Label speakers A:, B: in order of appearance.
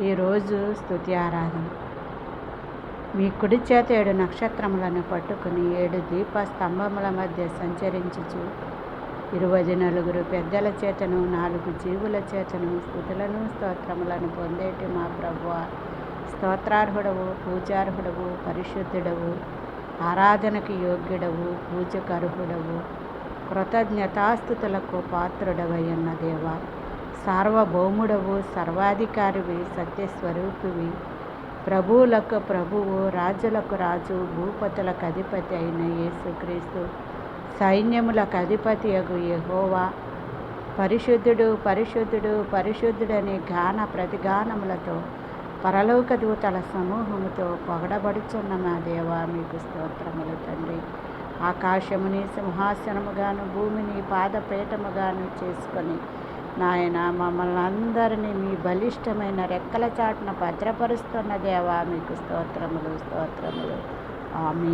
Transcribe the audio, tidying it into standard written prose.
A: ఈరోజు స్తుతి ఆరాధన. మీ కుడి చేత 7 నక్షత్రములను పట్టుకుని 7 దీప స్తంభముల మధ్య సంచరించుచు 24 పెద్దల చేతను 4 జీవుల చేతను స్తుతులను స్తోత్రములను పొందేటి మా ప్రభువా, స్తోత్రార్హుడవు, పూజార్హుడవు, పరిశుద్ధుడవు, ఆరాధనకు యోగ్యుడవు, పూజకు అర్హుడవు, కృతజ్ఞతాస్తుతులకు పాత్రుడవయ్యున్న దేవా, సార్వభౌముడవు, సర్వాధికారివి, సత్యస్వరూపివి, ప్రభువులకు ప్రభువు, రాజులకు రాజు, భూపతులకు అధిపతి అయిన యేసుక్రీస్తు, సైన్యములకు అధిపతి అగు యెహోవా, పరిశుద్ధుడు పరిశుద్ధుడు పరిశుద్ధుడనే గాన ప్రతిగానములతో పరలోక దూతల సమూహముతో పొగడబడుచున్న మా దేవా, మీకు స్తోత్రములు తండ్రి. ఆకాశముని సింహాసనముగాను భూమిని పాదపీఠముగాను చేసుకొని నాయన మమ్మల్ని అందరినీ మీ బలిష్టమైన రెక్కల చాటున భద్రపరుస్తున్న దేవా, మీకు స్తోత్రములు స్తోత్రములు. ఆమేన్.